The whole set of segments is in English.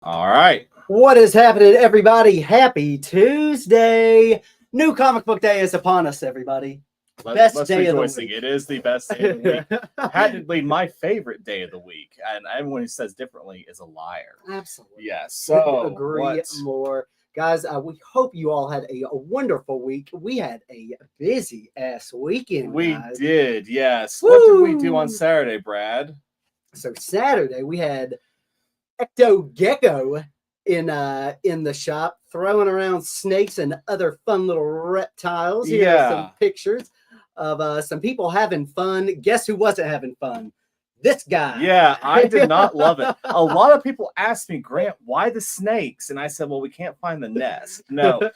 All right. What is happening, everybody? Happy Tuesday. New comic book day is upon us, everybody. Let's day of the rejoicing. week. It is the best day of the week. Patently, my favorite day of the week, and everyone who says differently is a liar. Absolutely. Yes. So, agree what? more. Guys, we hope you all had a wonderful week. We had a busy ass weekend. We guys. did, yes. What did we do on Woo! Saturday, Brad? So Saturday we had Ecto Gecko in the shop throwing around snakes and other fun little reptiles. Here are some pictures of some people having fun. Guess who wasn't having fun? This guy. Yeah, I did not love it. A lot of people asked me, Grant, why the snakes? And I said, well, we can't find the nest. No.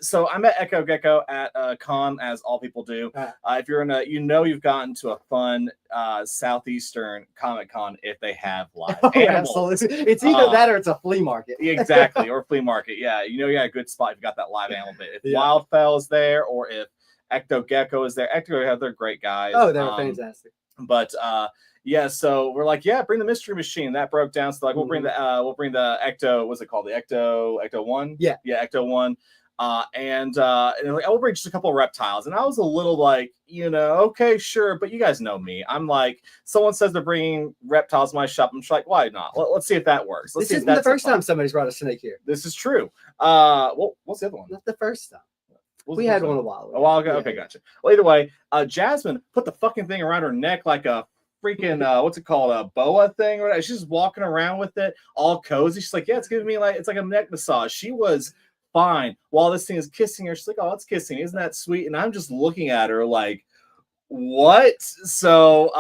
So I'm at Ecto Gecko at con, as all people do. If you're in you've gotten to a fun Southeastern Comic Con if they have live animals. It's either that or it's a flea market. Exactly, or flea market. Yeah, you got a good spot if you got that live animal bit. If Wildfell is there or if Ecto Gecko is there. Ecto Gecko, they're great guys. Oh, they're fantastic. But yeah, so we're like, bring the mystery machine. That broke down. So like, we'll bring the Ecto. What's it called? The Ecto 1. Yeah, Ecto 1. And they're like, we'll bring just a couple of reptiles. And I was a little like, okay, sure, but you guys know me. I'm like, someone says they're bringing reptiles to my shop. I'm just like, why not? Let's see if that works. This isn't the first time somebody's brought a snake here. This is true. What's the other one? Not the first time. We had one a while ago. Yeah. Okay, gotcha. Well, either way, Jasmine put the fucking thing around her neck like a freaking what's it called, a boa thing or whatever. She's just walking around with it all cozy. She's like, it's giving me it's like a neck massage. She was fine while this thing is kissing her. She's like, it's kissing, isn't that sweet? And I'm just looking at her like, what? So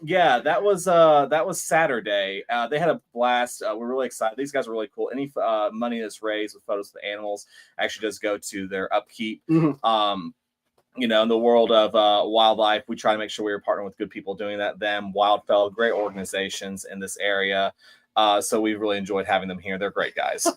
that was Saturday. They had a blast. We're really excited. These guys are really cool. Any money that's raised with photos of the animals actually does go to their upkeep. Mm-hmm. In the world of wildlife, we try to make sure we are partnering with good people doing that. Them, Wildfell, great organizations in this area. So we really enjoyed having them here. They're great guys.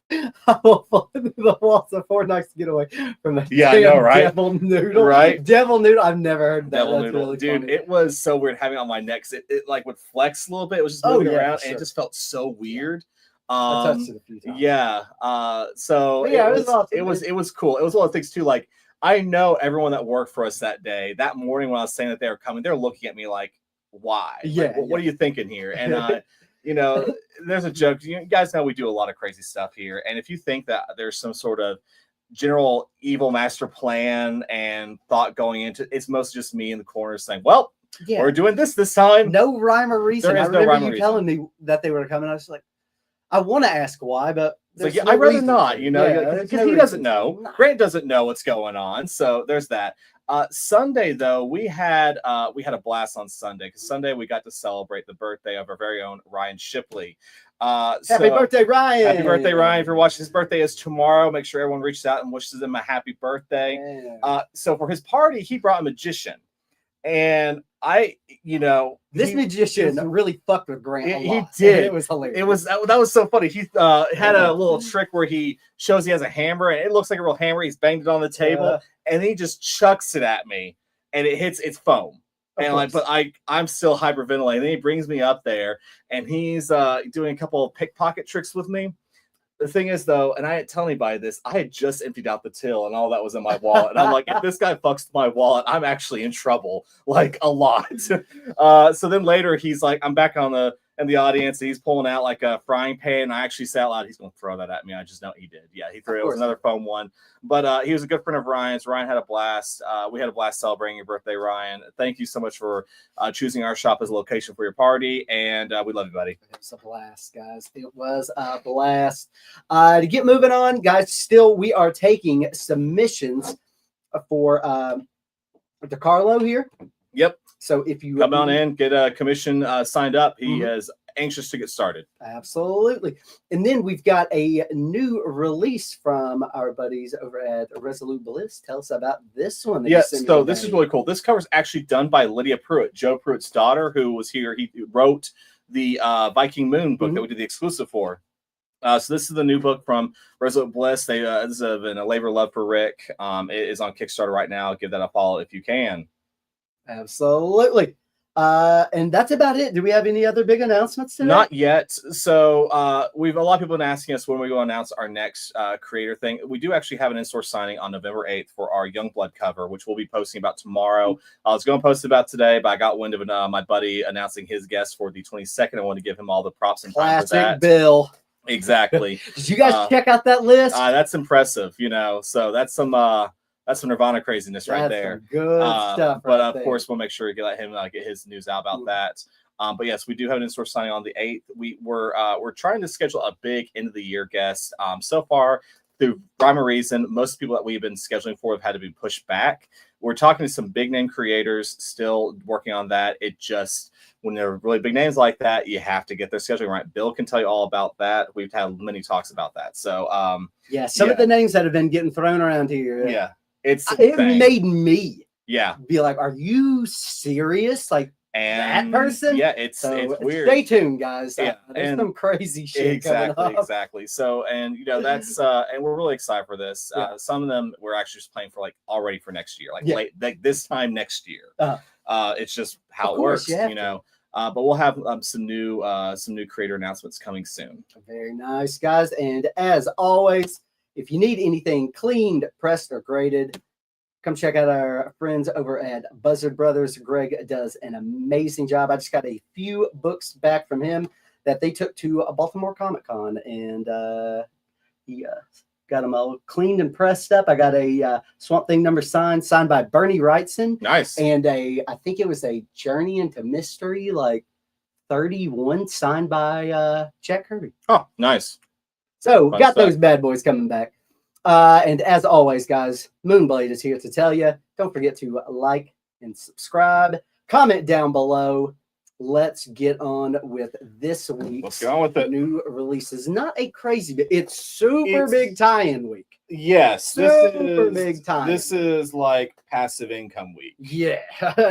The walls of Fort Knox to get away from the I know, right? Devil noodle. Right? Devil noodle. I've never heard that. Devil noodle. Really dude, funny. It was so weird having it on my neck. It like would flex a little bit. It was just moving around and it just felt so weird. I touched it a few times. Yeah. So it was cool. It was one of the things too, like I know everyone that worked for us that day, that morning when I was saying that they were coming, they're looking at me like, why? Yeah. What are you thinking here? And there's a joke. You guys know we do a lot of crazy stuff here. And if you think that there's some sort of general evil master plan and thought going into it's mostly just me in the corner saying, well, we're doing this time. No rhyme or reason. I remember you telling me that they were coming. I was like, I want to ask why, but I'd rather not, because he doesn't know. Grant doesn't know what's going on. So there's that. Sunday, though, we had a blast on Sunday because Sunday we got to celebrate the birthday of our very own Ryan Shipley. Happy birthday, Ryan! Happy birthday, Ryan! If you're watching, his birthday is tomorrow. Make sure everyone reaches out and wishes him a happy birthday. So for his party, he brought a magician. And this magician really fucked with Grant. He did. It was hilarious. That was so funny. He had a little trick where he shows he has a hammer and it looks like a real hammer. He's banged it on the table and he just chucks it at me and it's foam. And I'm still hyperventilating. And then he brings me up there and he's doing a couple of pickpocket tricks with me. The thing is, though, and I didn't tell anybody this, I had just emptied out the till and all that was in my wallet. And I'm like, if this guy fucks my wallet, I'm actually in trouble, like a lot. So then later he's like, I'm back in the audience and he's pulling out like a frying pan. And I actually said out loud, he's going to throw that at me. I just know he did. Yeah, he threw it. It was another foam one. But he was a good friend of Ryan's. Ryan had a blast. We had a blast celebrating your birthday, Ryan. Thank you so much for choosing our shop as a location for your party. And we love you, buddy. It was a blast, guys. It was a blast. To get moving on, guys, still we are taking submissions for DeCarlo here. Yep. So if you come on in, get a commission signed up, he is anxious to get started. Absolutely. And then we've got a new release from our buddies over at Resolute Bliss. Tell us about this one. Yes, so this is really cool. This cover is actually done by Lydia Pruitt, Joe Pruitt's daughter, who was here. He wrote the Viking Moon book that we did the exclusive for. So this is the new book from Resolute Bliss. This has been a labor of love for Rick. It is on Kickstarter right now. Give that a follow if you can. Absolutely. And that's about it. Do we have any other big announcements today? Not yet. So we've a lot of people been asking us when we go announce our next creator thing. We do actually have an in-store signing on November 8th for our Youngblood cover, which we'll be posting about tomorrow. I was going to post it about today, but I got wind of my buddy announcing his guest for the 22nd. I want to give him all the props and time for Classic that. Bill. Exactly. Did you guys check out that list? That's impressive, so that's some Nirvana craziness right there. Some good stuff. But of course, we'll make sure to let him get his news out about that. But yes, we do have an in-store signing on the 8th. We're trying to schedule a big end of the year guest. So far, through rhyme or reason, most people that we've been scheduling for have had to be pushed back. We're talking to some big name creators, still working on that. It just, when there are really big names like that, you have to get their scheduling right. Bill can tell you all about that. We've had many talks about that. So some of the names that have been getting thrown around here. Yeah. It made me be like, are you serious? Like, that person? Yeah, it's weird. Stay tuned, guys. Yeah, there's some crazy shit coming up. Exactly. So, and that's and we're really excited for this. Some of them we're actually just playing for already for next year, late this time next year. It's just how it works, But we'll have some new creator announcements coming soon. Very nice, guys. And as always, if you need anything cleaned, pressed, or graded, come check out our friends over at Buzzard Brothers. Greg does an amazing job. I just got a few books back from him that they took to a Baltimore Comic Con, and he got them all cleaned and pressed up. I got a Swamp Thing number signed by Bernie Wrightson. Nice. And I think it was a Journey into Mystery, 31, signed by Jack Kirby. Oh, nice. So got those bad boys coming back. And as always, guys, Moonblade is here to tell you, don't forget to like and subscribe, comment down below. Let's get on with this week's Let's get on with it. New releases. Not a crazy bit. It's super big tie-in week. Yes. Big tie-in. This is like passive income week. Yeah,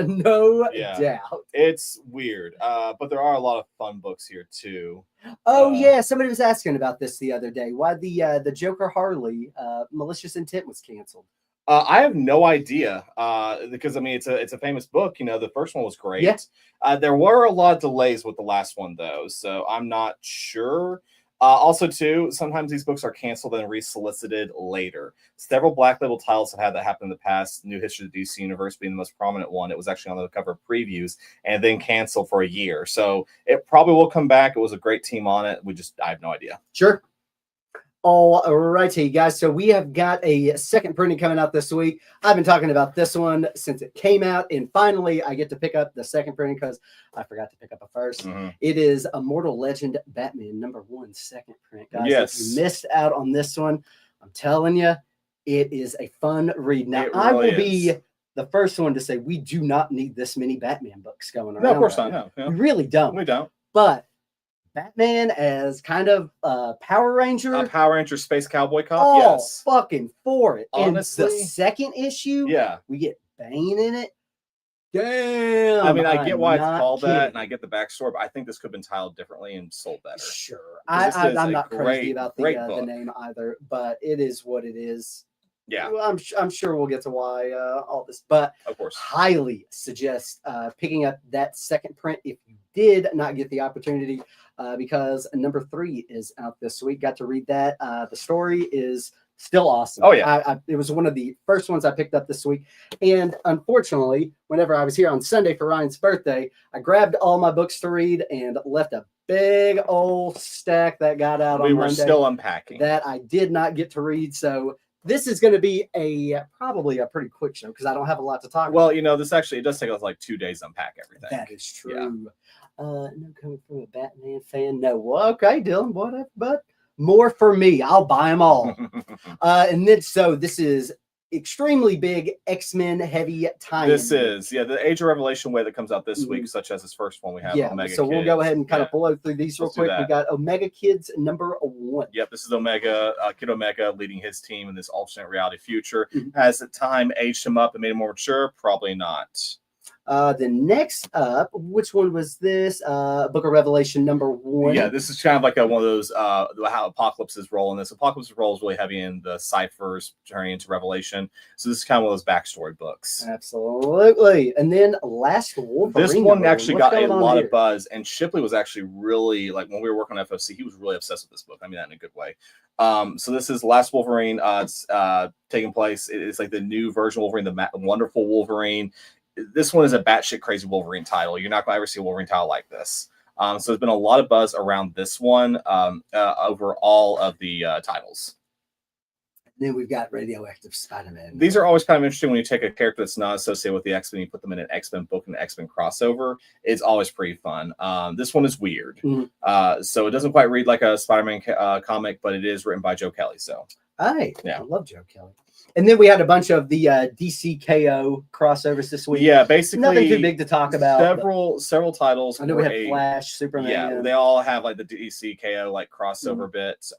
no doubt. It's weird. But there are a lot of fun books here too. Oh yeah, somebody was asking about this the other day. Why the Joker Harley Malicious Intent was canceled. I have no idea because it's a famous book. The first one was great. Yeah. There were a lot of delays with the last one though, so I'm not sure. Also, too, sometimes these books are canceled and resolicited later. Several Black Label titles have had that happen in the past. New History of the DC Universe being the most prominent one. It was actually on the cover of previews and then canceled for a year. So it probably will come back. It was a great team on it. I have no idea. Sure. All righty, guys. So we have got a second printing coming out this week. I've been talking about this one since it came out, and finally I get to pick up the second printing because I forgot to pick up a first. Mm-hmm. It is Immortal Legend Batman #1 second print, guys. Yes. If you missed out on this one, I'm telling you, it is a fun read. Now, I will be the first one to say we do not need this many Batman books going around. No, of course not. No. We really don't. We don't. But Batman as kind of Power Ranger. A Power Ranger Space Cowboy Cop? Oh, yes. Fucking for it. Honestly. And the second issue, we get Bane in it. Damn. I mean, I get why it's called that, and I get the backstory, but I think this could have been titled differently and sold better. Sure. I'm not crazy about the name either, but it is what it is. Yeah. Well, I'm sure we'll get to why all this, but of course, highly suggest picking up that second print if you did not get the opportunity, because #3 is out this week. Got to read that. The story is still awesome. Oh yeah, it was one of the first ones I picked up this week, and unfortunately, whenever I was here on Sunday for Ryan's birthday, I grabbed all my books to read and left a big old stack that got out on Monday. We were still unpacking that I did not get to read, so. This is going to be probably a pretty quick show because I don't have a lot to talk about. Well, this actually, it does take us like 2 days to unpack everything. That is true. Yeah. No, coming from a Batman fan. No. Well, okay, Dylan, whatever, but more for me. I'll buy them all. And then, so this is extremely big X-Men heavy tie-in. This is, the Age of Revelation wave that comes out this week, such as this first one we have. Omega so Kids. We'll go ahead and kind of blow through these real quick. We got Omega Kids #1. Yep, this is Omega, Kid Omega leading his team in this alternate reality future. Has at time aged him up and made him more mature? Probably not. Then next up, which one was this? Book of Revelation #1. Yeah, this is kind of like one of those how Apocalypse's role in this. Apocalypse's role is really heavy in the ciphers turning into Revelation. So this is kind of one of those backstory books. Absolutely. And then Last Wolverine. This one actually got a lot here? of buzz, and Shipley was actually really like when we were working on FOC, he was really obsessed with this book. I mean that in a good way. So this is Last Wolverine. It's taking place. It's like the new version of Wolverine, the wonderful Wolverine. This one is a batshit crazy Wolverine title. You're not going to ever see a Wolverine title like this. So there's been a lot of buzz around this one over all of the titles. Then we've got Radioactive Spider-Man. These are always kind of interesting when you take a character that's not associated with the X-Men, you put them in an X-Men book and an X-Men crossover. It's always pretty fun. This one is weird. So it doesn't quite read like a Spider-Man comic, but it is written by Joe Kelly. So I love Joe Kelly. And then we had a bunch of the DCKO crossovers this week. Yeah, basically nothing too big to talk about. Several titles. I know we had Flash, Superman. Yeah, they all have like the DCKO like crossover bits.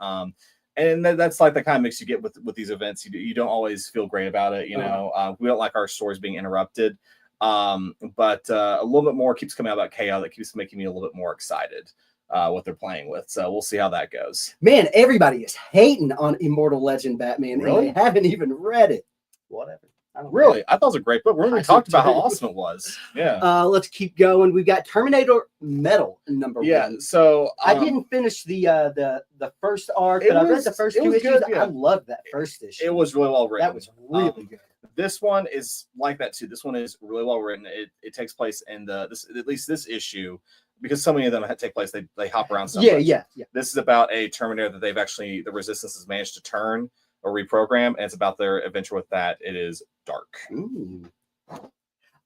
And that's like the kind of mix you get with these events. You don't always feel great about it. You know, we don't like our stories being interrupted. But a little bit more keeps coming out about KO that keeps making me a little bit more excited. What they're playing with. So we'll see how that goes. Man, everybody is hating on Immortal Legend Batman. Really? And they haven't even read it. Whatever. I thought it was a great book. We talked about how awesome it was. Yeah. Let's keep going. We've got Terminator Metal #1. Yeah. So I didn't finish the first arc, but I read the first 2 issues. I loved that first issue. It was really well written. That was really good. This one is like that too. This one is really well written. It takes place in at least this issue. Because so many of them take place, they hop around so much. Yeah. This is about a Terminator that the Resistance has managed to turn or reprogram, and it's about their adventure with that. It is dark. Ooh.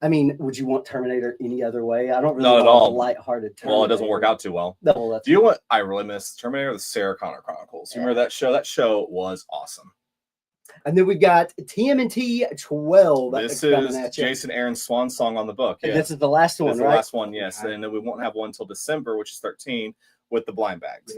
I mean, would you want Terminator any other way? I don't really Not at all. Lighthearted Terminator. Well, it doesn't work out too well. No, do you know what I really miss? Terminator: The Sarah Connor Chronicles. You remember that show? That show was awesome. And then we've got TMNT 12. This is Jason Aaron's swan song on the book. Yeah. This is the last one, right? The last one, yes. Okay. And then we won't have one until December, which is 13, with the Blind Bags.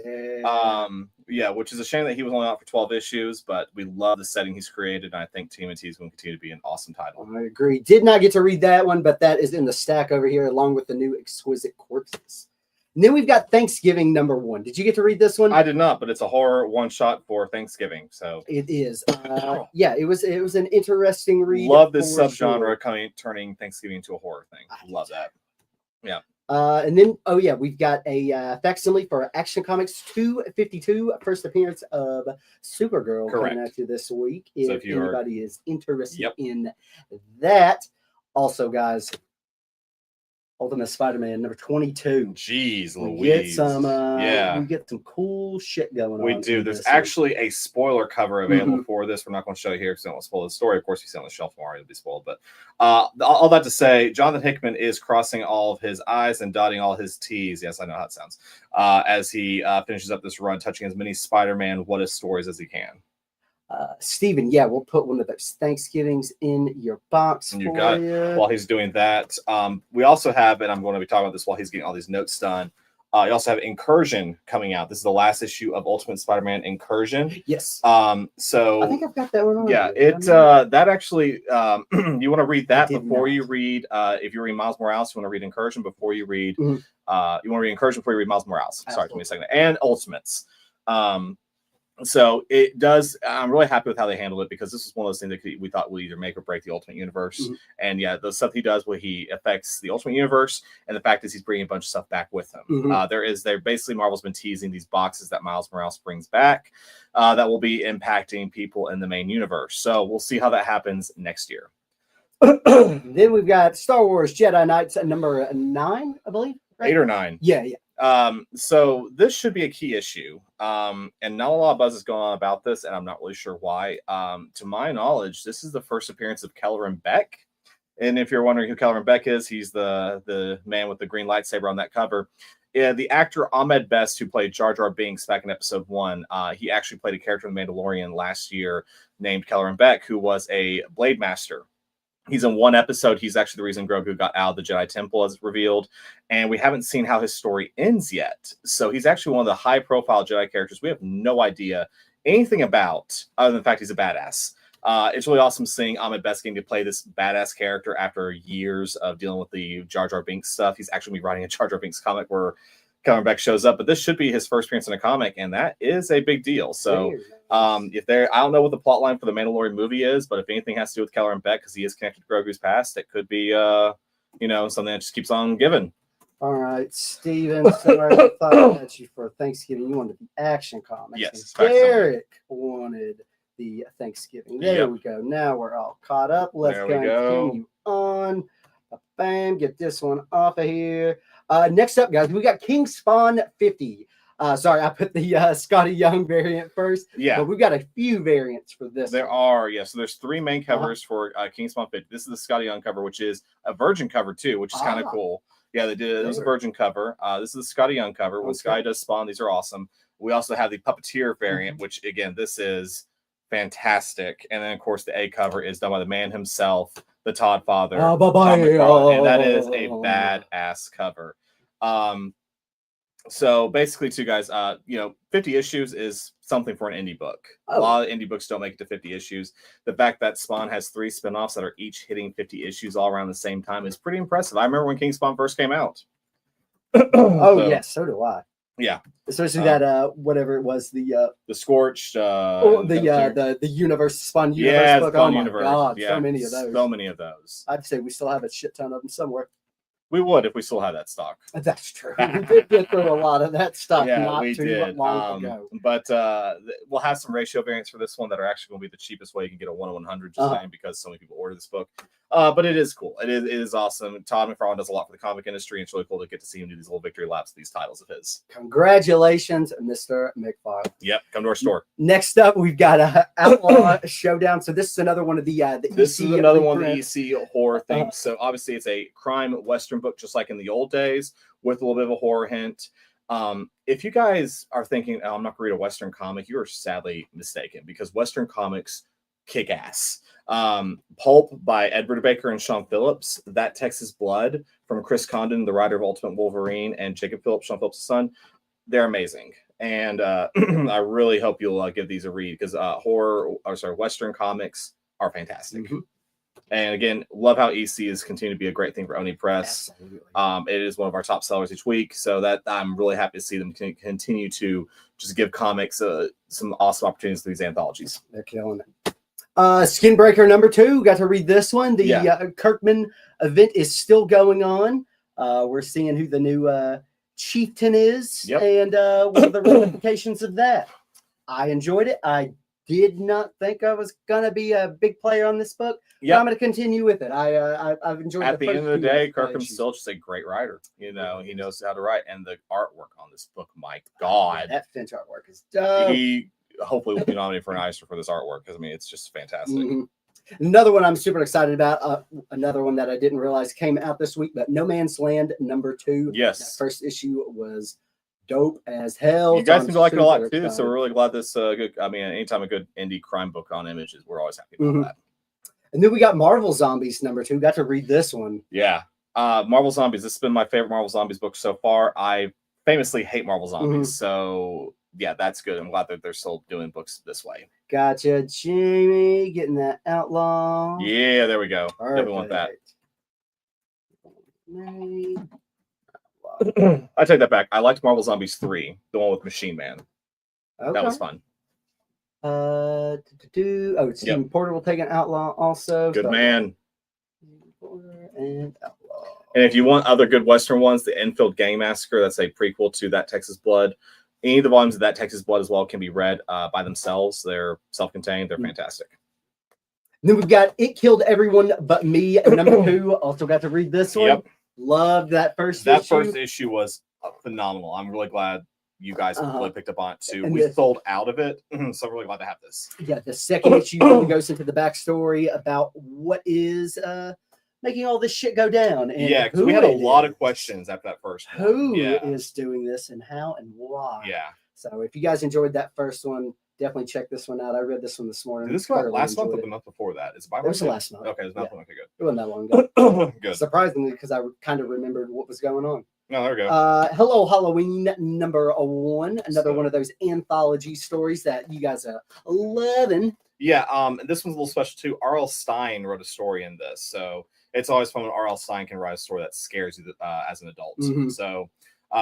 Yeah. Which is a shame that he was only out for 12 issues, but we love the setting he's created, and I think TMNT is going to continue to be an awesome title. I agree. Did not get to read that one, but that is in the stack over here, along with the new Exquisite Corpses. And then we've got Thanksgiving #1. Did you get to read this one? I did not, but it's a horror one-shot for Thanksgiving. So it is. Yeah, it was an interesting read. Love this subgenre turning Thanksgiving into a horror thing. Love that. Yeah. And then, we've got a facsimile for Action Comics 252, first appearance of Supergirl coming at you this week. If anybody is interested in that. Also, guys, Ultimate Spider-Man #22. Jeez Louise. We get some cool shit going on. We do. There's actually a spoiler cover available for this. We're not going to show you here because we don't want to spoil the story. Of course, you see on the shelf tomorrow, it'll be spoiled. But all that to say, Jonathan Hickman is crossing all of his I's and dotting all his T's. Yes, I know how it sounds. As he finishes up this run, touching as many Spider-Man what-if stories as he can. Steven, we'll put one of those Thanksgivings in your box. And you got it. While he's doing that. We also have, and I'm going to be talking about this while he's getting all these notes done. You also have Incursion coming out. This is the last issue of Ultimate Spider-Man Incursion. Yes. So I think I've got that one on. Yeah, that actually you want to read that before you read if you read Miles Morales, you want to read Incursion before you read you want to read Incursion before you read Miles Morales. Sorry, give me a second. And Ultimates. So it does. I'm really happy with how they handled it because this is one of those things that we thought would either make or break the Ultimate Universe. And the stuff he does where he affects the Ultimate Universe, and the fact is he's bringing a bunch of stuff back with him. They're basically Marvel's been teasing these boxes that Miles Morales brings back that will be impacting people in the main universe. So we'll see how that happens next year. Then we've got Star Wars Jedi Knights at #9, I believe. Right? 8 or 9. Yeah. So this should be a key issue. And not a lot of buzz is going on about this, and I'm not really sure why. To my knowledge, this is the first appearance of Kelleran Beck. And if you're wondering who Kelleran Beck is, he's the man with the green lightsaber on that cover. Yeah, the actor Ahmed Best, who played Jar Jar Binks back in episode 1, he actually played a character in The Mandalorian last year named Kelleran Beck, who was a Blade Master. He's in one episode. He's actually the reason Grogu got out of the Jedi Temple, as revealed. And we haven't seen how his story ends yet. So he's actually one of the high-profile Jedi characters we have no idea anything about, other than the fact he's a badass. It's really awesome seeing Ahmed Best getting to play this badass character after years of dealing with the Jar Jar Binks stuff. He's actually writing a Jar Jar Binks comic where Cumberbatch Beck shows up, but this should be his first appearance in a comic, and that is a big deal. So, if there, I don't know what the plot line for the Mandalorian movie is, but if anything has to do with Kelleran Beck because he is connected to Grogu's past, it could be, something that just keeps on giving. All right, Steven, sorry I thought at you for Thanksgiving. You wanted the Action Comics. Yes, Derek wanted the Thanksgiving. There we go. Now we're all caught up. Let's continue on. Bam, get this one off of here. Next up, guys, we got King Spawn 50. Sorry, I put the Scotty Young variant first. Yeah. But we've got a few variants for this. There are, yeah. So there's 3 main covers for King Spawn 50. This is the Scotty Young cover, which is a Virgin cover too, which is kind of cool. Yeah, they did. It was a Virgin cover. This is the Scotty Young cover. When Scotty does Spawn, these are awesome. We also have the Puppeteer variant, which again, this is fantastic. And then of course the A cover is done by the man himself, the Todd Father. And that is a badass cover. So basically, too, guys, 50 issues is something for an indie book. A lot of indie books don't make it to 50 issues. The fact that Spawn has 3 spinoffs that are each hitting 50 issues all around the same time is pretty impressive. I remember when King Spawn first came out. Yes, so do I. Yeah, especially that whatever it was, the Scorched, the Universe Spawn Universe book. Spawn oh my Universe. God, yeah, so many of those. So many of those. I'd say we still have a shit ton of them somewhere. We would if we still had that stock. That's true. We did get through a lot of that stuff not we too did. long ago. But we'll have some ratio variants for this one that are actually going to be the cheapest way you can get a 1/100 just saying because so many people order this book. But it is cool. It is awesome. Todd McFarlane does a lot for the comic industry, and it's really cool to get to see him do these little victory laps, these titles of his. Congratulations, Mr. McFarlane. Yep, come to our store. Next up, we've got a Outlaw Showdown. So this is another one of the this is another one of the EC horror things. So obviously it's a crime Western book, just like in the old days, with a little bit of a horror hint. If you guys are thinking, oh, I'm not going to read a Western comic, you are sadly mistaken because Western comics kick ass. Pulp by Edward Baker and Sean Phillips, That Texas Blood from Chris Condon, the writer of Ultimate Wolverine, and Jacob Phillips, Sean Phillips' son. They're amazing. And I really hope you'll give these a read because Western comics are fantastic. And again, love how EC is continuing to be a great thing for Oni Press. It is one of our top sellers each week, so that I'm really happy to see them continue to just give comics some awesome opportunities through these anthologies. They're killing it. Skinbreaker number 2, got to read this one. The Kirkman event is still going on. We're seeing who the new chieftain is and what are the ramifications of that. I enjoyed it. I did not think I was gonna be a big player on this book. But I'm gonna continue with it. I've enjoyed it. At the end of the day, Kirkman's still just a great writer. He knows how to write, and the artwork on this book, my God, that Finch artwork is dope. He hopefully will be nominated for an Eisner for this artwork because it's just fantastic. Another one I'm super excited about. Another one that I didn't realize came out this week, but No Man's Land number 2. Yes, that first issue was dope as hell. You guys seem to like it a lot too, so we're really glad this good. Anytime a good indie crime book on Images, we're always happy about that. And then we got Marvel Zombies number 2. Got to read this one. Yeah, Marvel Zombies. This has been my favorite Marvel Zombies book so far. I famously hate Marvel Zombies, so yeah, that's good. I'm glad that they're still doing books this way. Gotcha, Jamie, getting that Outlaw. Yeah, there we go. Definitely want that. I take that back. I liked Marvel Zombies 3, the one with Machine Man. Okay. That was fun. It's Stephen Porter will take an Outlaw also. Good man. Porter and Outlaw. And if you want other good Western ones, the Enfield Gang Massacre, that's a prequel to That Texas Blood. Any of the volumes of That Texas Blood as well can be read by themselves. They're self-contained. They're fantastic. And then we've got It Killed Everyone But Me, number 2. Also got to read this one. Loved that first issue. That first issue was phenomenal. I'm really glad you guys really picked up on it too. We sold out of it, so I'm really glad to have this. Yeah, the second issue really goes into the backstory about what is making all this shit go down. And because we had a lot of questions after that first one. Who is doing this and how and why? Yeah. So if you guys enjoyed that first one, definitely check this one out. I read this one this morning. Did this come out last month or the month before that? It was the last month. Okay, it was not okay, good. It wasn't that long ago. Good. Surprisingly, because I kind of remembered what was going on. No, there we go. Hello Halloween number 1. Another one of those anthology stories that you guys are loving. Yeah, this one's a little special too. R.L. Stine wrote a story in this, so it's always fun when R.L. Stine can write a story that scares you as an adult. Mhm. So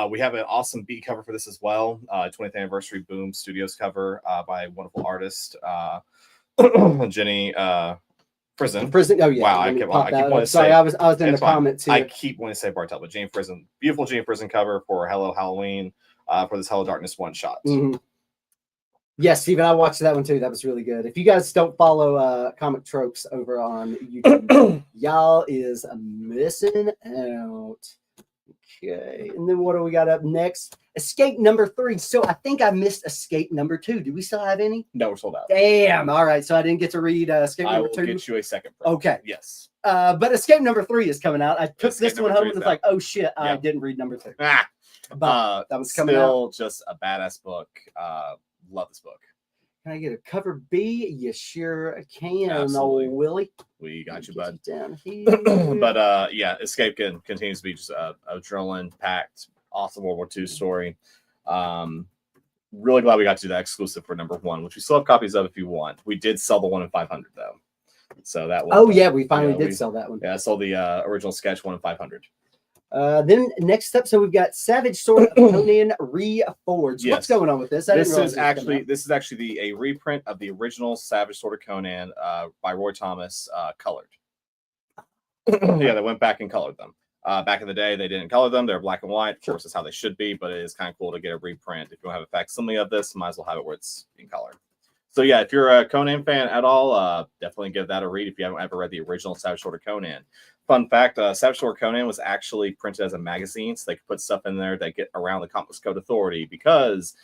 we have an awesome B cover for this as well. 20th anniversary Boom Studios cover by a wonderful artist, Jenny Prison. Oh yeah. Wow, I let me keep pop that wanting up. to Sorry, say I was in the it's fine. comments here. I keep wanting to say Bartel, but Jane Prison, beautiful Jane Prison cover for Hello Halloween for this Hello Darkness one shot. Mhm. Yes, Steven, I watched that one too. That was really good. If you guys don't follow Comic Tropes over on YouTube, y'all is missing out. Okay, and then what do we got up next? Escape number 3. So I think I missed Escape number 2. Do we still have any? No, we're sold out. Damn. All right, so I didn't get to read Escape I number will 2. get you a second. Print. Okay. Yes. But Escape number 3 is coming out. I took Escape this one number home 3 and is was like, oh shit, I Yeah. didn't read number 2. But that was coming still just a badass book. Love this book. Can I get a cover B? You sure can, Absolutely. old Willie. We got you, Get bud. down here. But yeah, Escape continues to be just a adrenaline packed, awesome World War II story. Really glad we got to do that exclusive for number 1, which we still have copies of if you want. We did sell the 1 in 500 though, so that was. Oh yeah, we finally did sell that one. Yeah, I sold the original sketch 1 in 500. Then next up, so we've got Savage Sword of Conan Reforged. Yes. What's going on with this? This is actually a reprint of the original Savage Sword of Conan by Roy Thomas, colored. Yeah, they went back and colored them. Back in the day, they didn't color them; they're black and white. Of course, that's how they should be. But it is kind of cool to get a reprint. If you don't have a facsimile of this, might as well have it where it's in color. So yeah, if you're a Conan fan at all, definitely give that a read if you haven't ever read the original Savage Sword of Conan. Fun fact, Savage Sword of Conan was actually printed as a magazine, so they could put stuff in there that get around the Comics Code Authority, because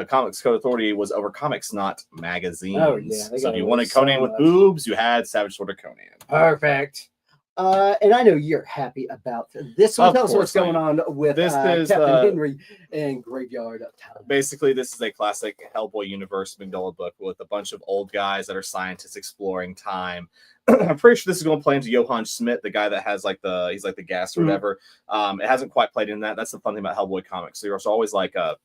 Comics Code Authority was over comics, not magazines. Oh, yeah, So if you wanted Conan with boobs, you had Savage Sword of Conan. Perfect. And I know you're happy about this one. Of Tell us what's course I am. going on with This is, Captain Henry and Graveyard of Time. Basically, this is a classic Hellboy universe Magnolia book with a bunch of old guys that are scientists exploring time. I'm pretty sure this is going to play into Johann Schmidt, the guy that has he's like the gas or whatever. It hasn't quite played in that. That's the fun thing about Hellboy comics. So there's always like a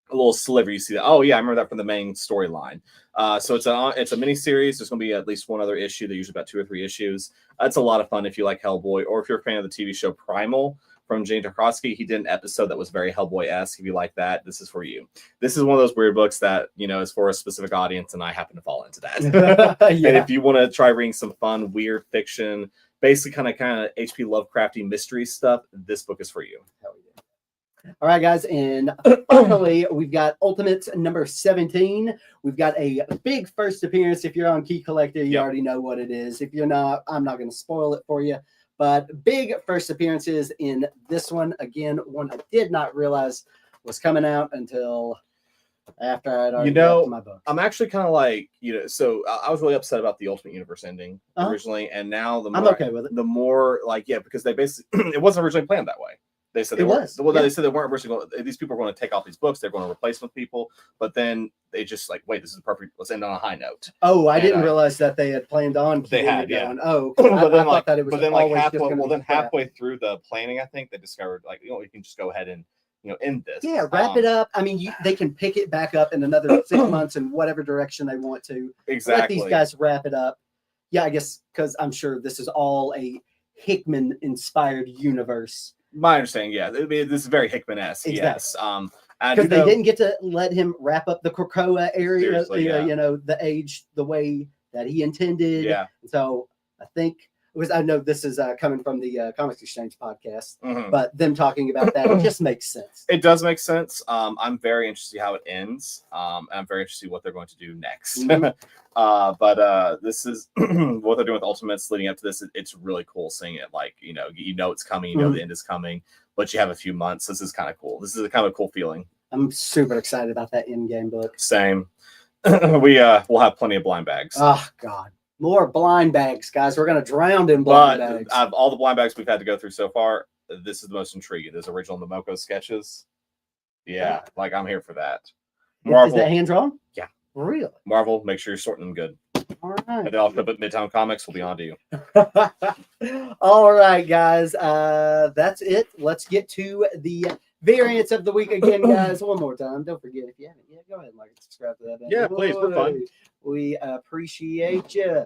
little sliver. You see that? Oh yeah, I remember that from the main storyline. So it's a mini series. There's going to be at least one other issue. They're usually about 2 or 3 issues. It's a lot of fun if you like Hellboy, or if you're a fan of the TV show Primal from Jane Tarkovsky. He did an episode that was very Hellboy-esque. If you like that, this is for you. This is one of those weird books that, you know, is for a specific audience, and I happen to fall into that. Yeah. And if you want to try reading some fun, weird fiction, basically kind of H.P. Lovecrafty mystery stuff, this book is for you. Hell yeah. All right, guys, and finally, we've got Ultimates number 17. We've got a big first appearance. If you're on Key Collector, you already know what it is. If you're not, I'm not going to spoil it for you. But big first appearances in this one. Again, one I did not realize was coming out until after I'd already read my book. I'm actually kind of like, so I was really upset about the Ultimate Universe ending originally, and now I'm okay with it. The more because they basically it wasn't originally planned that way. They said they said they weren't originally going. These people are going to take off these books. They're going to replace them with people. But then they just wait. This is perfect. Let's end on a high note. Oh, I didn't realize that they had planned on. They had, going, oh, but I then thought that it was. But then halfway crap. through the planning, I think they discovered you can just go ahead and end this. Yeah, wrap it up. I mean, they can pick it back up in another 6 months in whatever direction they want to. Exactly. Let these guys wrap it up. Yeah, I guess because I'm sure this is all a Hickman-inspired universe. My understanding, yeah, this is very Hickman-esque. Exactly. Yes, because they didn't get to let him wrap up the Krakoa area, yeah. The age the way that he intended. Yeah. So I think I know this is coming from the Comics Exchange podcast, Mm-hmm. but them talking about that it just makes sense. It does make sense. I'm very interested to see how it ends. And I'm very interested to see what they're going to do next. Mm-hmm. But this is what they're doing with Ultimates leading up to this. It's really cool seeing it. It's coming. The end is coming, but you have a few months. This is kind of cool. This is a kind of cool feeling. I'm super excited about that in-game book. Same. We'll have plenty of blind bags. Oh God. More blind bags, guys. We're going to drown in blind bags. Out of all the blind bags we've had to go through so far, this is the most intriguing. Those original Momoko sketches. Yeah, I'm here for that. Marvel, is that hand-drawn? Yeah. Really? Marvel, make sure you're sorting them good. All right. And then I'll put Midtown Comics will be on to you. All right, guys. That's it. Let's get to the variants of the week again, guys. One more time. Don't forget, if you haven't yet, go ahead and like and subscribe to that. Yeah, please. We're fun. We appreciate you.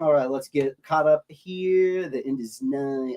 All right, let's get caught up here. The end is nigh.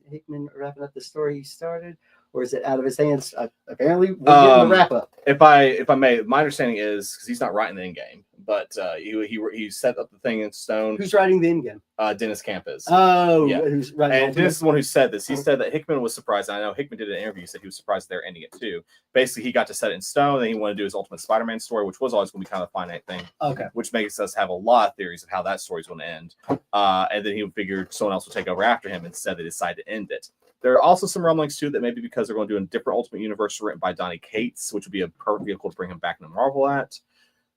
Hickman wrapping up the story he started, or is it out of his hands? Apparently, we're getting the wrap up. If I may, my understanding is because he's not writing the end game, but he set up the thing in stone. Who's writing the end game? Dennis Camp is. Oh, yeah. Who's writing? And Dennis is the one who said this. He said that Hickman was surprised. I know Hickman did an interview. He said he was surprised they're ending it too. Basically, he got to set it in stone, and he wanted to do his Ultimate Spider-Man story, which was always going to be kind of a finite thing. Okay. Which makes us have a lot of theories of how that story's going to end. And then he figured someone else would take over after him. Instead, they decided to end it. There are also some rumblings too that maybe because they're going to do a different Ultimate Universe written by Donny Cates, which would be a perfect vehicle to bring him back into Marvel at.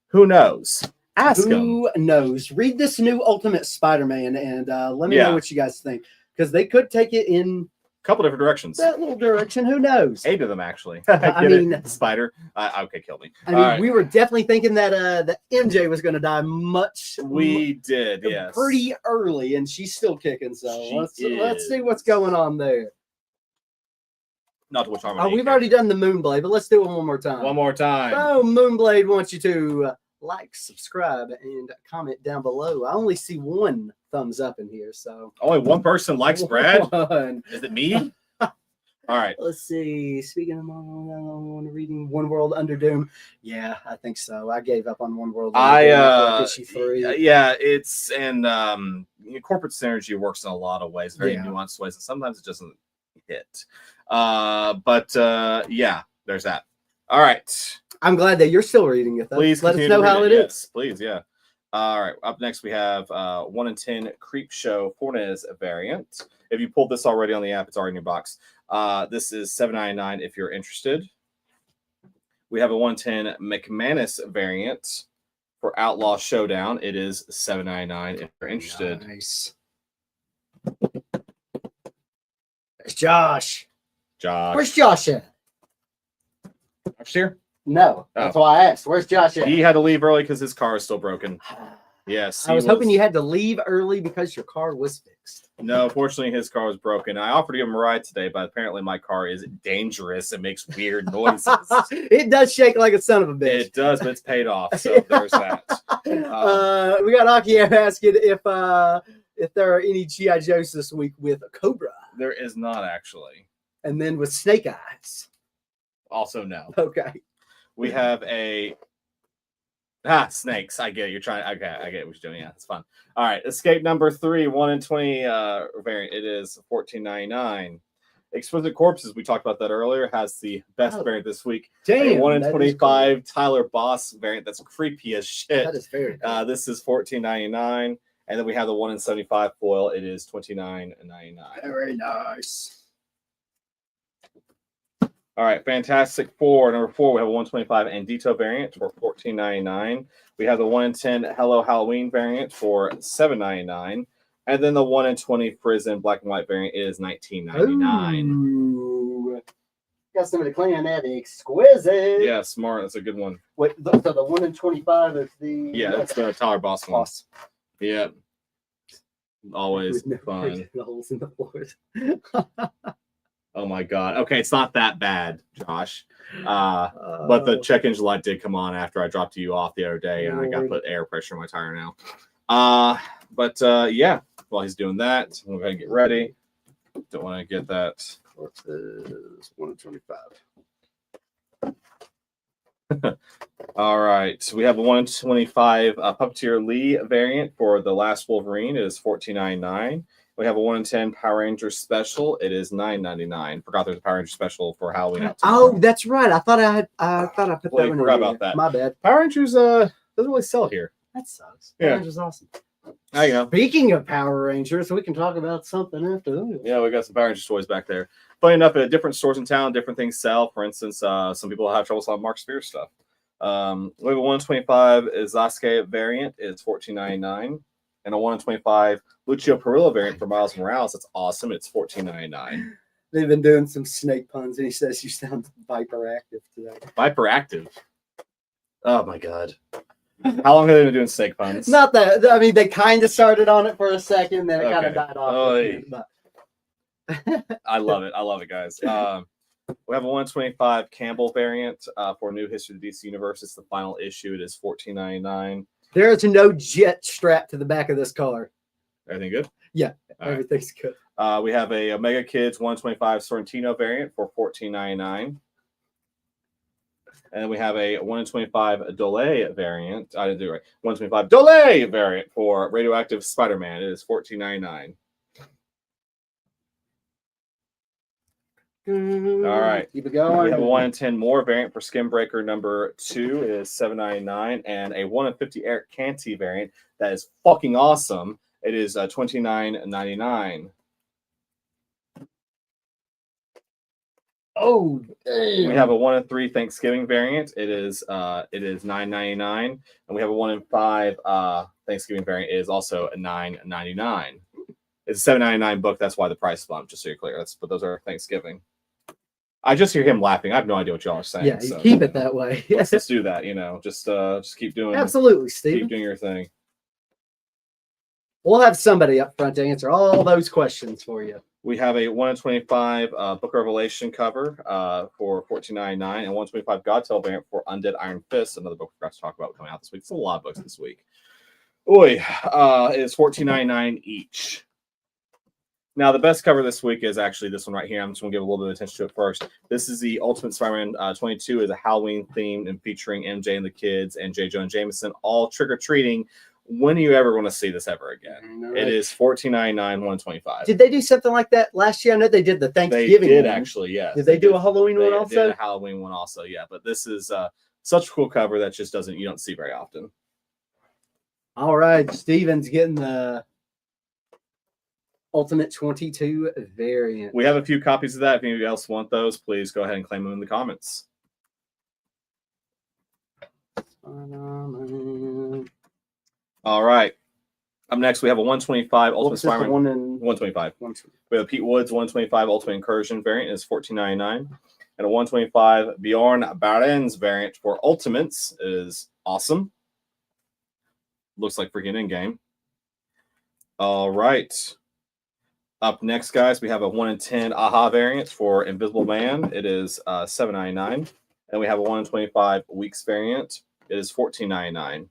Who knows? Ask him. Who knows? Read this new Ultimate Spider-Man and let me know what you guys think, because they could take it in a couple different directions. That little direction. Who knows? 8 of them actually. I mean, Spider. Okay, kill me. I mean, we were definitely thinking that that MJ was going to die much. We did, yes, pretty early, and she's still kicking. So let's see what's going on there. Not to which arm. We've already done the Moonblade, but let's do it one more time. One more time. So Moonblade wants you to like, subscribe, and comment down below. I only see one thumbs up in here, so only one person likes Brad. Is it me? All right. Let's see. Speaking of reading One World Under Doom, yeah, I think so. I gave up on One World. Issue 3. Yeah, it's and corporate synergy works in a lot of ways, very nuanced ways, and sometimes it doesn't hit. But yeah, there's that. All right. I'm glad that you're still reading it, though. Please let us know how it is. Yes, please, yeah. All right. Up next, we have 1 in 10 Creep Show Fornes variant. If you pulled this already on the app, it's already in your box. This is $7.99 if you're interested. We have a 1 in 10 McManus variant for Outlaw Showdown. It is $7.99 if you're interested. Nice. There's Josh. Where's Josh at? Upstairs? No, that's why I asked. Where's Josh at? He had to leave early because his car is still broken. Yes. I was hoping you had to leave early because your car was fixed. No, fortunately, his car was broken. I offered to give him a ride today, but apparently my car is dangerous. It makes weird noises. It does shake like a son of a bitch. It does, but it's paid off, so there's that. We got Aki asking if there are any G.I. Joes this week with Cobra. There is not, actually. And then with Snake Eyes. Also, no. Okay. We have a snakes. I get it. You're trying. Okay, I get what you're doing. Yeah, it's fun. All right, Escape number 3, 1 in 20 variant. It is $14.99. Exquisite Corpses. We talked about that earlier. Has the best variant this week. Damn, 1 in 25 cool. Tyler Boss variant. That's creepy as shit. That is very cool. This is $14.99, and then we have the 1 in 75 foil. It is $29.99. Very nice. All right, Fantastic Four, number 4, we have a 125 Andito variant for $14.99. We have the 1 in 10 Hello Halloween variant for $7.99. And then the 1 in 20 Prison Black and White variant is $19.99. Got somebody cleaning that exquisite. Yeah, smart. That's a good one. Wait, so the 1 in 25 is the... Yeah, that's the Tyler Boss one. Yeah. Always fun. The holes in the floors. Oh my god. Okay, it's not that bad, Josh. But the check engine light did come on after I dropped you off the other day, and I got to put air pressure in my tire now. But yeah, while he's doing that, I'm going to get ready. Don't want to get that. What's this? 1 in 25. All right, so we have a 1 in 25 Puppeteer Lee variant for The Last Wolverine. It is $14.99. We have a 1 in 10 Power Ranger special. It is $9.99. Forgot there's a Power Ranger special for Halloween. Oh, that's right. I thought I put that one. Forgot about that. My bad. Power Rangers doesn't really sell here. That sucks. Yeah. Power Rangers awesome. There you go. Speaking of Power Rangers, we can talk about something after this. Yeah, we got some Power Rangers toys back there. Funny enough, at different stores in town, different things sell. For instance, some people have trouble selling Mark Spears stuff. We have a 1 in 25 Sasuke variant. It's $14.99. And a 1 in 25 Lucio Perillo variant for Miles Morales. That's awesome. It's $14.99. They've been doing some snake puns, and he says you sound Viper-active today. Viper-active? Oh, my God. How long have they been doing snake puns? Not that. I mean, they kind of started on it for a second, then it kind of died off. I love it. I love it, guys. We have a 125 Campbell variant for New History of the DC Universe. It's the final issue. It is $14.99. There's no jet strapped to the back of this car. Everything good? Yeah, All everything's good. We have a Omega Kids 125 Sorrentino variant for $14.99. And then we have a 125 Dole variant. I didn't do it right. 125 Dole variant for Radioactive Spider-Man. It is $14.99. All right. Keep it going. We have a 1 in 10 more variant for Skin Breaker number 2. It is $7.99. And a 1 in 50 Eric Canty variant that is fucking awesome. It is $29.99. Oh, damn. We have a 1 in 3 Thanksgiving variant. It is $9.99. And we have a 1 in 5 Thanksgiving variant. It is also $9.99. It's a $7.99 book. That's why the price bumped, just so you're clear. But those are Thanksgiving. I just hear him laughing. I have no idea what y'all are saying. Yeah, you keep it that way. Let's do that. Just keep doing. Absolutely, Steve. Keep doing your thing. We'll have somebody up front to answer all those questions for you. We have a 1 in 25 Book Revelation cover for $14.99 and 125 Godtail variant for Undead Iron Fist, another book we forgot to talk about coming out this week. It's a lot of books this week. It is $14.99 each. Now, the best cover this week is actually this one right here. I'm just going to give a little bit of attention to it first. This is the Ultimate Spider-Man 22. Is a Halloween themed and featuring MJ and the kids and J. Jonah Jameson all trick-or-treating. When are you ever going to see this ever again? Right. It is $14.99, 125. Did they do something like that last year? I know they did the Thanksgiving. They did one. Actually, yes. Did they do a Halloween one also? They did a Halloween one also, yeah. But this is such a cool cover that just you don't see very often. All right, Steven's getting the Ultimate 22 variant. We have a few copies of that. If anybody else want those, please go ahead and claim them in the comments. All right. Up next, we have a 125 Ultimate Spider-Man. 125. We have a Pete Woods 125 Ultimate Incursion variant. It's $14.99. And a 125 Bjorn Barends variant for Ultimates is awesome. Looks like freaking in-game. All right. Up next, guys, we have a 1 in 10 AHA variant for Invisible Man. It is $7.99. And we have a 1 in 25 Weeks variant. It is $14.99.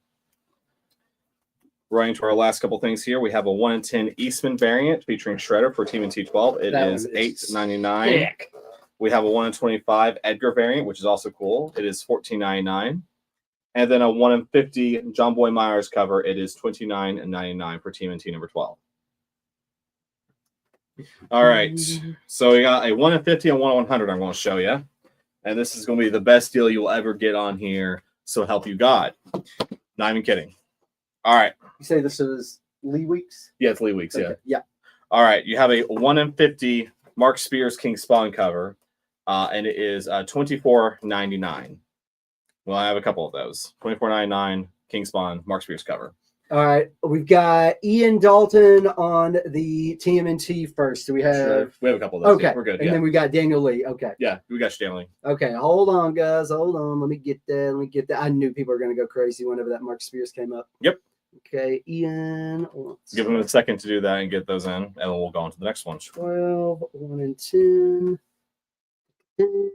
Running to our last couple things here, we have a 1 in 10 Eastman variant featuring Shredder for TMNT 12. It is $8.99. We have a 1 in 25 Edgar variant, which is also cool. It is $14.99. And then a 1 in 50 John Boy Myers cover. It is $29.99 for TMNT number 12. All right. So we got a 1 in 50 and 1 in 100 I'm going to show you. And this is going to be the best deal you'll ever get on here. So help you God. Not even kidding. All right. You say this is Lee Weeks? Yeah, it's Lee Weeks. Okay. Yeah. Yeah. All right. You have a 1 in 50 Mark Spears King Spawn cover. And it is $24.99. Well, I have a couple of those. $24.99 King Spawn Mark Spears cover. All right. We've got Ian Dalton on the TMNT first. Do we have? Sure. We have a couple of those. Okay. Yeah, we're good. And then we got Daniel Lee. Okay. Yeah, we got Stanley. Okay. Hold on, guys. Hold on. Let me get that. I knew people were going to go crazy whenever that Mark Spears came up. Yep. Okay. Ian. Give him a second to do that and get those in, and then we'll go on to the next one. 12, 1 in 10. Dun,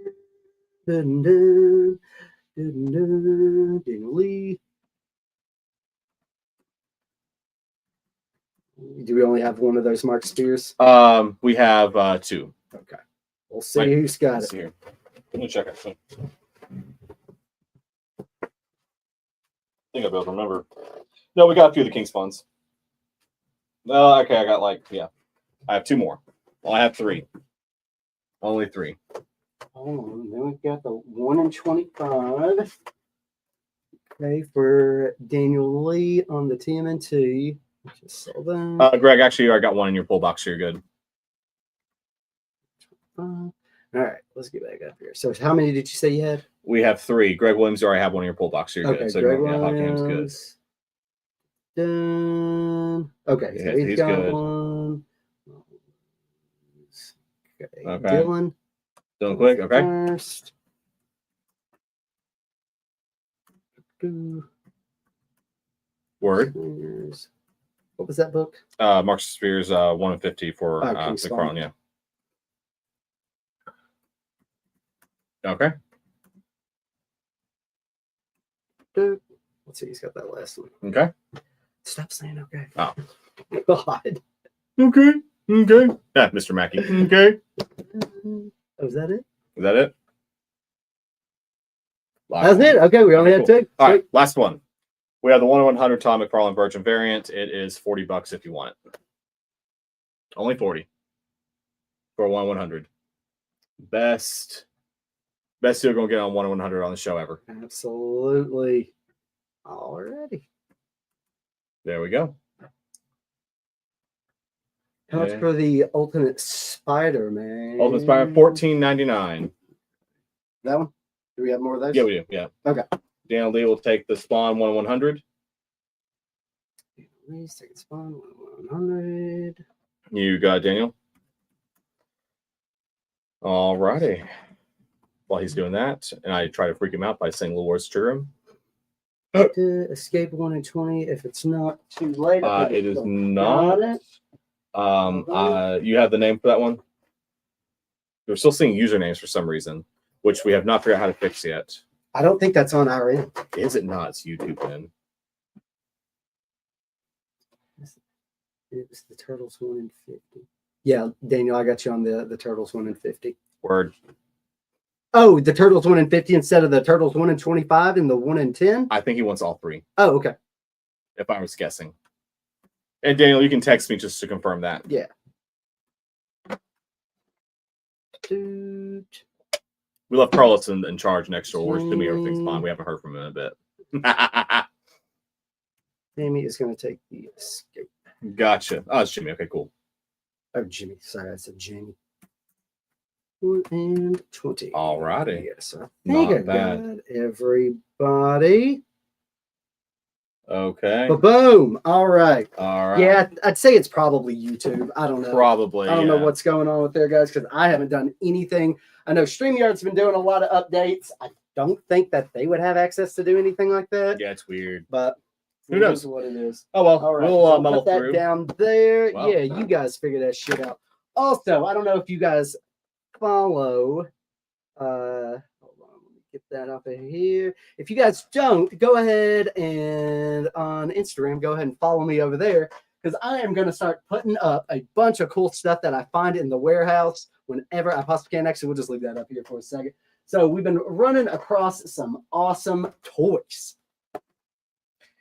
dun, dun, dun, Daniel Lee. Do we only have one of those Mark Spears? We have 2. Okay. We'll see who's got it. Here. Let me check it. I think I'll be able to remember. No, we got a few of the King Spawns. Okay, I got I have 2 more. Well, I have 3. Only 3. Hold on. Then we've got the 1 in 25. Okay, for Daniel Lee on the TMNT. Just saw that. Greg, actually, I got 1 in your pull box, so you're good. All right, let's get back up here. So, how many did you say you had? We have 3. Greg Williams, you already have 1 in your pull box, so you're good. So Greg Williams. Good. Done. Okay, Yeah, so he's got good. 1. Okay. Dylan. Dylan Quick, okay. First. Word. What was that book? Mark Spears 1 in 50 for King McFarlane, yeah. Okay. Let's see, he's got that last one. Okay. Stop saying okay. Oh. God. Okay. Okay. Yeah, Mr. Mackey. Okay. Oh, is that it? Is that it? That's it. Okay, we only had cool. two. All right, last one. We have the 1/100 Tom McFarlane Virgin variant. It is $40 if you want it. Only 40 for a 1/100. Best deal we're gonna get on 1/100 on the show ever. Absolutely. Alrighty. There we go. How much for the Ultimate Spider-Man? Ultimate Spider, $14.99. That one? Do we have more of those? Yeah, we do. Yeah. Okay. Daniel Lee will take the Spawn 1/100. Please take the Spawn 100. You got Daniel. All righty. While he's doing that, and I try to freak him out by saying little words to him. To escape 1 in 20 if it's not too late. It is not. You have the name for that one? We're still seeing usernames for some reason, which we have not figured out how to fix yet. I don't think that's on our end. Is it not? It's YouTube then. It was the Turtles 1 in 50. Yeah, Daniel, I got you on the Turtles 1 in 50. Word. Oh, the Turtles 1 in 50 instead of the Turtles 1 in 25 and the 1 in 10? I think he wants all three. Oh, okay. If I was guessing. And Daniel, you can text me just to confirm that. Yeah. Dude. We left Carlos in charge next door. We're assuming everything's fine. We haven't heard from him in a bit. Jamie is going to take the escape. Gotcha. Oh, it's Jimmy. Okay, cool. Oh, Jimmy. Sorry, I said Jamie. 1 and 20. All righty. Yes, I think Not I bad. got everybody. Okay. Boom. All right. All right. Yeah, I'd say it's probably YouTube. I don't know. Probably. I don't know what's going on with there, guys, because I haven't done anything. I know StreamYard's been doing a lot of updates. I don't think that they would have access to do anything like that. Yeah, it's weird. But who knows what it is? Oh, well. All right. We'll muddle put that through. down there. Well. Yeah, you guys figure that shit out. Also, I don't know if you guys follow. Hold on, let me get that up in here. If you guys don't, go ahead and on Instagram, go ahead and follow me over there because I am going to start putting up a bunch of cool stuff that I find in the warehouse whenever I possibly can. Actually, we'll just leave that up here for a second. So we've been running across some awesome toys.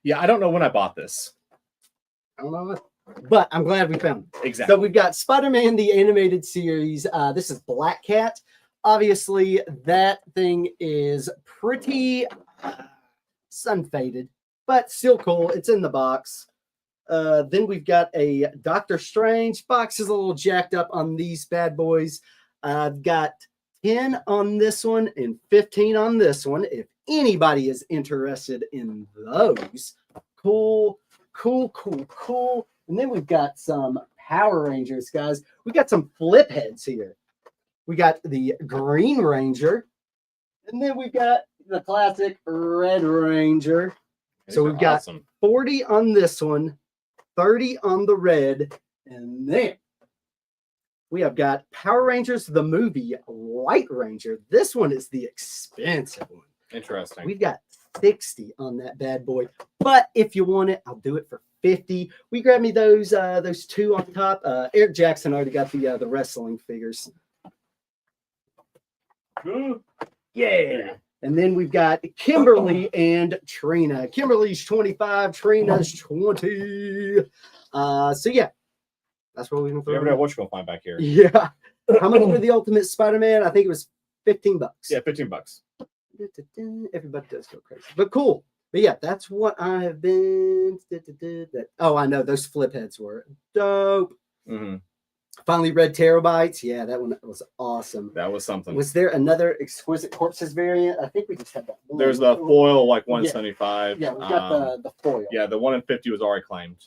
Yeah, I don't know when I bought this. I don't know, but I'm glad we found it. Exactly. So we've got Spider-Man, the animated series. This is Black Cat. Obviously, that thing is pretty sun-faded, but still cool. It's in the box. Then we've got a Doctor Strange. Box is a little jacked up on these bad boys. I've got 10 on this one and 15 on this one. If anybody is interested in those, cool. And then we've got some Power Rangers, guys. We got some flip heads here. We got the Green Ranger, and then we've got the classic Red Ranger. So we've got 40 on this one, 30 on the red, and then we have got Power Rangers, the movie, White Ranger. This one is the expensive one. Interesting. We've got 60 on that bad boy. But if you want it, I'll do it for 50. We grab me those two on top. Eric Jackson already got the wrestling figures. Yeah. And then we've got Kimberly and Trina. Kimberly's 25, Trina's 20. So yeah. That's what we're gonna You never know what you're gonna find back here. Yeah. How much for the Ultimate Spider-Man? I think it was $15. Yeah, $15. Everybody does go crazy, but cool. But yeah, that's what I have been. Oh, I know those flip heads were dope. Mm-hmm. Finally read Terabytes. Yeah, that one was awesome. That was something. Was there another Exquisite Corpses variant? I think we just had that. There's the foil, like 175. Yeah, we got the foil. Yeah, the 1 in 50 was already claimed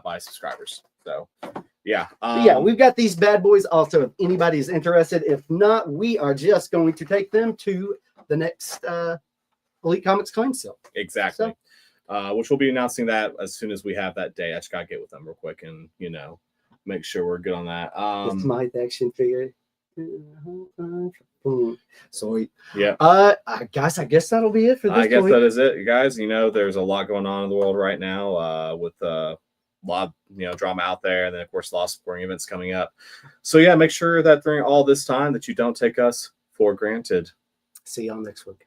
by subscribers. So, yeah. Yeah, we've got these bad boys also. If anybody is interested, if not, we are just going to take them to the next Elite Comics claim sale. Exactly. So, which we'll be announcing that as soon as we have that day. I just gotta get with them real quick and make sure we're good on that. This Myth action figure. Sweet. Yeah. I guess that'll be it for this I guess point. that is it, you guys. You know, there's a lot going on in the world right now with a lot of drama out there, and then of course a lot of sporting events coming up. So yeah, make sure that during all this time that you don't take us for granted. See y'all next week.